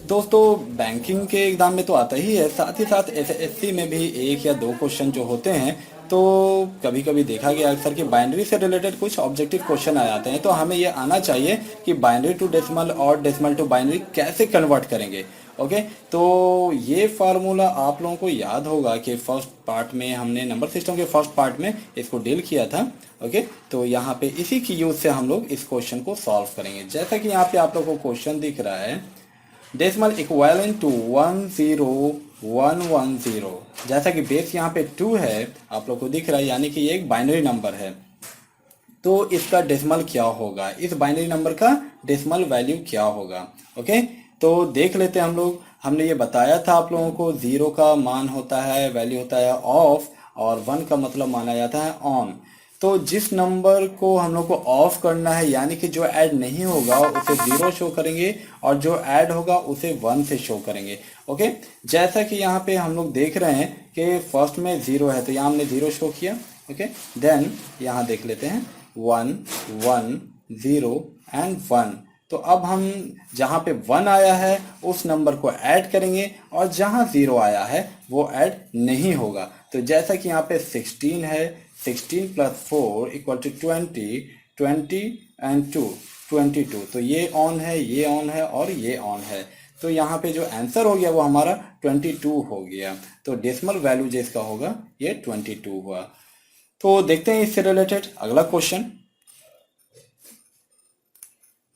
दोस्तों बैंकिंग के एग्जाम में तो आता ही है, साथ ही साथ एसएससी में भी एक या दो क्वेश्चन जो होते हैं। तो कभी कभी देखा गया अक्सर कि बाइनरी से रिलेटेड कुछ ऑब्जेक्टिव क्वेश्चन आ जाते हैं, तो हमें ये आना चाहिए कि बाइनरी टू डेसिमल और डेसिमल टू बाइनरी कैसे कन्वर्ट करेंगे। ओके, तो ये फार्मूला आप लोगों को याद होगा कि फर्स्ट पार्ट में हमने नंबर सिस्टम के फर्स्ट पार्ट में इसको डील किया था। ओके, तो यहाँ पे इसी की यूज से हम लोग इस क्वेश्चन को सॉल्व करेंगे। जैसा कि यहाँ पे आप लोगों को क्वेश्चन दिख रहा है, डेसिमल इक्विवेलेंट टू 10110। जैसा कि बेस यहाँ पे 2 है, आप लोग को दिख रहा है, यानी कि ये एक बाइनरी नंबर है। तो इसका डेसिमल क्या होगा, इस बाइनरी नंबर का डेसिमल वैल्यू क्या होगा। ओके, तो देख लेते हैं हम लोग। हमने ये बताया था आप लोगों को, 0 का मान होता है, वैल्यू होता है ऑफ, और 1 का मतलब माना जाता है ऑन। तो जिस नंबर को हम लोग को ऑफ करना है, यानी कि जो ऐड नहीं होगा उसे 0 शो करेंगे, और जो ऐड होगा उसे 1 से शो करेंगे। ओके, जैसा कि यहाँ पे हम लोग देख रहे हैं कि फर्स्ट में 0 है, तो यहाँ हमने 0 शो किया। ओके, देन यहाँ देख लेते हैं 1 1 0 एंड 1। तो अब हम जहाँ पे 1 आया है उस नंबर को ऐड करेंगे, और जहाँ 0 आया है वो ऐड नहीं होगा। तो जैसा कि यहाँ पे 16 है, 16 प्लस 4 इक्वल टू 20, 20 एंड 2 22। तो ये ऑन है, ये ऑन है, और ये ऑन है। तो यहाँ पे जो आंसर हो गया वो हमारा 22 हो गया। तो डेसिमल वैल्यू जो इसका होगा ये 22 हुआ। तो देखते हैं इससे रिलेटेड अगला क्वेश्चन।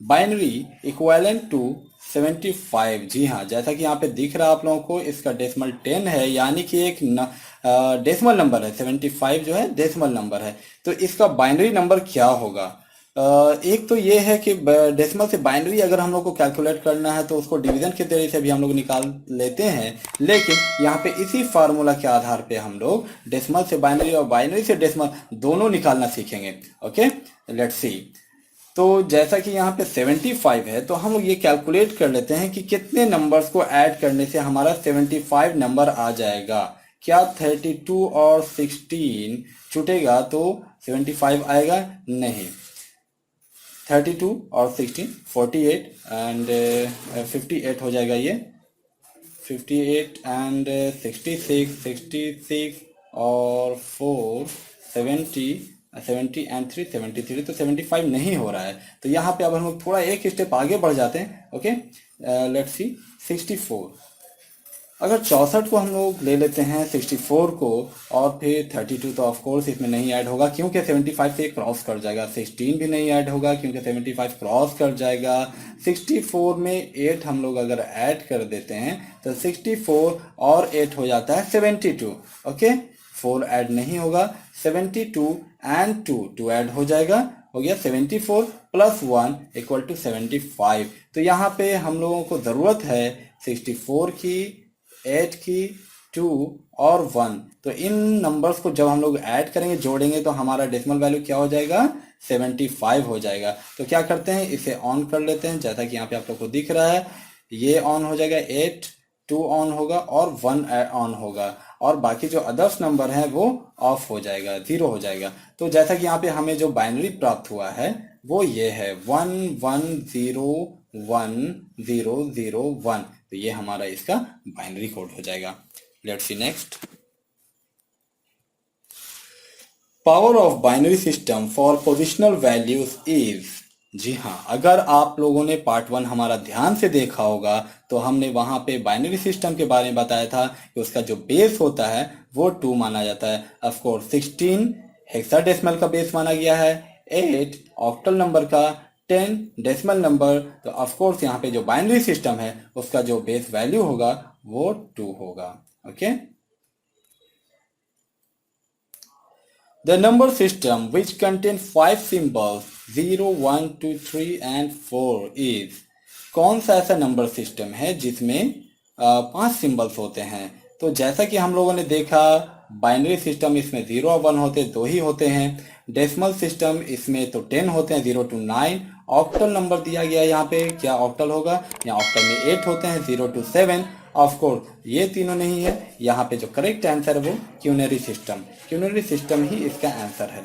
Binary equivalent to 75। जी हाँ, जैसा कि यहाँ पे दिख रहा है आप लोगों को, इसका डेसिमल 10 है, यानी कि एक डेसिमल नंबर है। 75 जो है डेसिमल नंबर है, तो इसका बाइनरी नंबर क्या होगा। एक तो ये है कि डेसिमल से बाइनरी अगर हम लोग को कैलकुलेट करना है तो उसको डिवीजन के तरीके से भी हम लोग निकाल लेते हैं, लेकिन यहाँ पे इसी फार्मूला के आधार पे हम लोग डेसिमल से बाइनरी और बाइनरी से डेसिमल दोनों निकालना सीखेंगे। Okay, let's see. तो जैसा कि यहाँ पे 75 है, तो हम लोग ये कैलकुलेट कर लेते हैं कि कितने नंबर्स को ऐड करने से हमारा 75 नंबर आ जाएगा। क्या 32 और 16 छूटेगा तो 75 आएगा? नहीं। 32 और 16 48 एंड 58 हो जाएगा ये। 58 एंड 66 66 और 4 70 70 एंड 3 73। तो 75 नहीं हो रहा है। तो यहाँ पे अब हम लोग थोड़ा एक स्टेप आगे बढ़ जाते हैं। Okay, let's see 64। अगर 64 को हम लोग ले लेते हैं 64 को, और फिर 32, तो ऑफ कोर्स इसमें नहीं ऐड होगा क्योंकि 75 से क्रॉस कर जाएगा। 16 भी नहीं ऐड होगा क्योंकि 75 क्रॉस कर जाएगा। 64 में 8 हम लोग अगर ऐड कर देते हैं तो 64 और 8 हो जाता है 72। ओके, 4 ऐड नहीं होगा। 72 एंड 2 ऐड हो जाएगा, हो गया 74 प्लस 1 इक्वल टू 75। तो यहाँ पे हम लोगों को ज़रूरत है 64 की, 8 की, 2 और 1। तो इन नंबर्स को जब हम लोग ऐड करेंगे, जोड़ेंगे, तो हमारा डेसिमल वैल्यू क्या हो जाएगा? 75 हो जाएगा। तो क्या करते हैं, इसे ऑन कर लेते हैं। जैसा कि यहाँ पे आप लोग को दिख रहा है, ये ऑन हो जाएगा, 8, 2 ऑन होगा और 1 ऑन होगा, और बाकी जो अदर्स नंबर है वो ऑफ हो जाएगा, 0 हो जाएगा। तो जैसा कि यहाँ पे हमें जो बाइनरी प्राप्त हुआ है वो ये है 110101। तो ये हमारा इसका बाइनरी कोड हो जाएगा। Let's see next. Power of binary system for positional values is. जी हाँ, अगर आप लोगों ने पार्ट 1 हमारा ध्यान से देखा होगा तो हमने वहां पे बाइनरी सिस्टम के बारे में बताया था कि उसका जो बेस होता है वो 2 माना जाता है। ऑफ कोर्स 16 हेक्साडेसिमल का बेस माना गया है, 8 ऑक्टल नंबर का, 10 डेसिमल नंबर। तो ऑफ कोर्स यहाँ पे जो बाइनरी सिस्टम है उसका जो बेस वैल्यू होगा वो 2 होगा। Okay, the number system which contains 5 symbols 0 1 2 3 and 4 is। कौन सा ऐसा नंबर सिस्टम है जिसमें 5 सिंबल्स होते हैं। तो जैसा कि हम लोगों ने देखा, बाइनरी सिस्टम इसमें 0 और 1 होते, 2 ही होते हैं। डेसिमल सिस्टम इसमें तो 10 होते हैं, 0 to 9। ऑक्टल नंबर दिया गया है यहाँ पे, क्या ऑक्टल होगा? यहाँ ऑक्टल में 8 होते हैं, 0 to 7। ऑफ कोर्स ये तीनों नहीं है। यहाँ पे जो करेक्ट आंसर है वो क्यूनरी सिस्टम, क्यूनरी सिस्टम ही इसका आंसर है।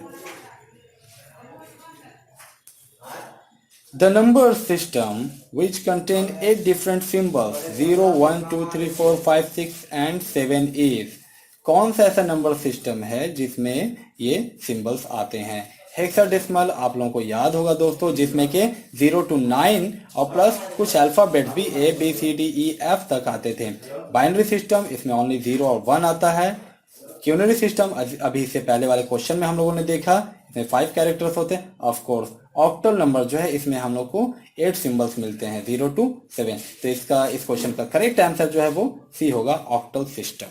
The number system which contain 8 different symbols 0, 1, 2, 3, 4, 5, 6 and 7 is कौन सा ऐसा नंबर सिस्टम है जिसमें ये सिंबल्स आते हैं? हेक्साडेसिमल आप लोगों को याद होगा दोस्तों, जिसमें के 0 to 9 और प्लस कुछ अल्फाबेट भी A B C D E F तक आते थे। बाइनरी सिस्टम इसमें ओनली 0 और 1 आता है। क्यूनरी सिस्टम अभी इससे पहले वाले क्वेश्चन में हम लोगों ने देखा, इसमें 5 कैरेक्टर्स होते हैं। ऑफ कोर्स ऑक्टल नंबर जो है इसमें हम लोग को 8 सिंबल्स मिलते हैं 0 to 7। तो इसका इस क्वेश्चन का करेक्ट आंसर जो है वो सी होगा, octal system.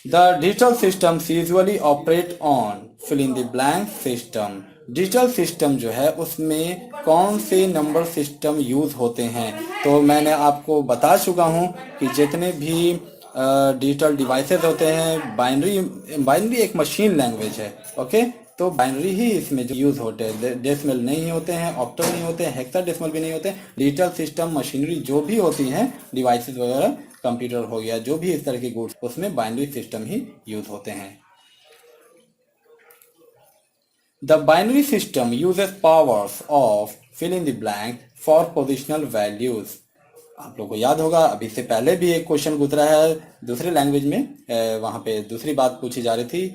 The digital system usually operate on fill in the blank system. Digital system जो है उसमें कौन से नंबर सिस्टम यूज होते हैं? तो मैंने आपको बता चुका हूं कि जितने भी डिजिटल डिवाइसेस होते हैं, बाइनरी एक मशीन लैंग्वेज है। ओके, तो बाइनरी ही इसमें जो यूज होते हैं, डेसिमल नहीं होते हैं, ऑक्टल नहीं होते हैं, हेक्साडेसिमल भी नहीं होते। डिजिटल सिस्टम मशीनरी जो भी होती हैं, डिवाइसेस वगैरह, कंप्यूटर हो गया, जो भी इस तरह के गुड्स, उसमें बाइनरी सिस्टम ही यूज होते हैं। The binary system uses powers of fill in the blank for positional values। आप लोग को याद होगा, अभी से पहले भी एक क्वेश्चन गुजरा है दूसरे लैंग्वेज में, वहां पे दूसरी बात पूछी जा रही थी।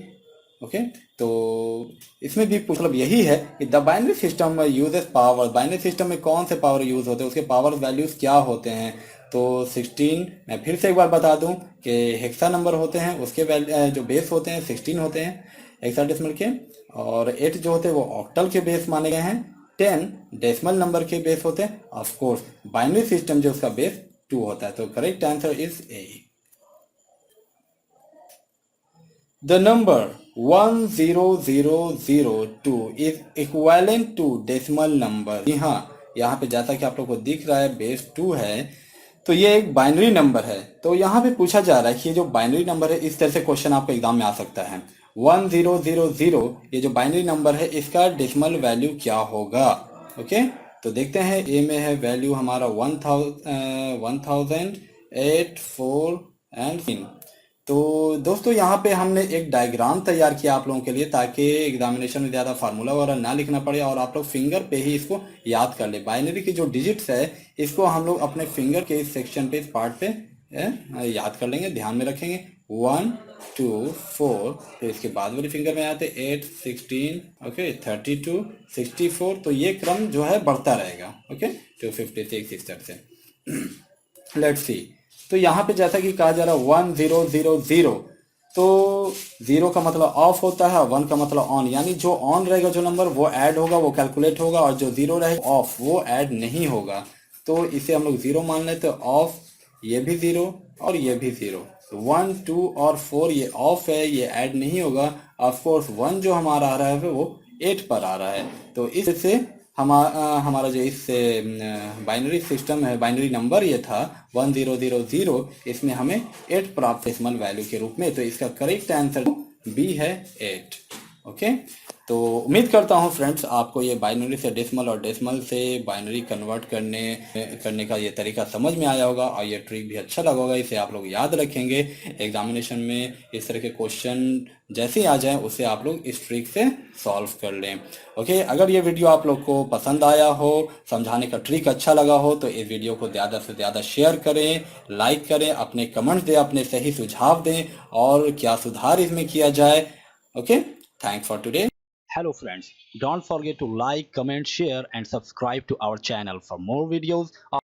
ओके, तो इसमें भी मतलब यही है कि the binary system uses power. Binary system में कौन से पावर यूज होते हैं, उसके पावर वैल्यूज क्या होते हैं? तो 16, मैं फिर से एक बार बता दूं कि हेक्सा नंबर होते हैं, उसके जो बेस होते हैं 16 होते हैं हेक्साडेसिमल के, और 8 जो होते हैं वो ऑक्टल के बेस माने गए हैं, 10 डेसिमल नंबर के बेस होते हैं। ऑफ कोर्स बाइनरी सिस्टम जो उसका बेस 2 होता है। तो correct answer is A. The number 10002 is equivalent to decimal number. जी हाँ, यहाँ पे जैसा कि आप लोग को दिख रहा है बेस 2 है, तो ये एक बाइनरी नंबर है। तो यहाँ पे पूछा जा रहा है कि ये जो बाइनरी नंबर है, इस तरह से क्वेश्चन आपको एग्जाम में आ सकता है। 1000 ये जो बाइनरी नंबर है इसका डेसिमल वैल्यू क्या होगा? ओके, तो देखते हैं। ए में है वैल्यू हमारा 1008 4 एंड 3। तो दोस्तों यहाँ पे हमने एक डायग्राम तैयार किया आप लोगों के लिए, ताकि एग्जामिनेशन में ज़्यादा फार्मूला वगैरह ना लिखना पड़े और आप लोग फिंगर पे ही इसको याद कर ले। बाइनरी की जो डिजिट्स है इसको हम लोग अपने फिंगर के इस सेक्शन पे, इस पार्ट पे याद कर लेंगे, ध्यान में रखेंगे। 1 2 4, फिर इसके बाद वाली फिंगर में आते 8 16, ओके 32 64। तो ये क्रम जो है बढ़ता रहेगा। ओके, 256 इस तरह से। Let's see. तो यहाँ पे जैसा कि कहा जा रहा है 1000, तो 0 का मतलब ऑफ होता है, 1 का मतलब ऑन, यानी जो ऑन रहेगा जो नंबर वो ऐड होगा, वो कैलकुलेट होगा, और जो 0 रहेगा ऑफ, वो ऐड नहीं होगा। तो इसे हम लोग 0 मान लेते हैं। ऑफ, ये भी 0 और ये भी 0। 1 2 और 4 ये ऑफ है, ये ऐड नहीं होगा। ऑफकोर्स 1 जो हमारा आ रहा है वो 8 पर आ रहा है। तो इससे हमारा जो इस बाइनरी सिस्टम है, बाइनरी नंबर ये था 1000, इसमें हमें 8 प्राप्त डेसिमल वैल्यू के रूप में। तो इसका करेक्ट आंसर बी है 8। ओके, तो उम्मीद करता हूँ फ्रेंड्स आपको ये बाइनरी से डेसिमल और डेसिमल से बाइनरी कन्वर्ट करने का ये तरीका समझ में आया होगा, और ये ट्रिक भी अच्छा लगा होगा। इसे आप लोग याद रखेंगे, एग्जामिनेशन में इस तरह के क्वेश्चन जैसे ही आ जाए उसे आप लोग इस ट्रिक से सॉल्व कर लें। ओके, अगर ये वीडियो आप लोग को पसंद आया हो, समझाने का ट्रिक अच्छा लगा हो, तो इस वीडियो को ज़्यादा से ज़्यादा शेयर करें, लाइक करें, अपने कमेंट्स दें, अपने सही सुझाव दें और क्या सुधार इसमें किया जाए। Okay, thanks for today. Hello friends, don't forget to like, comment, share and subscribe to our channel for more videos.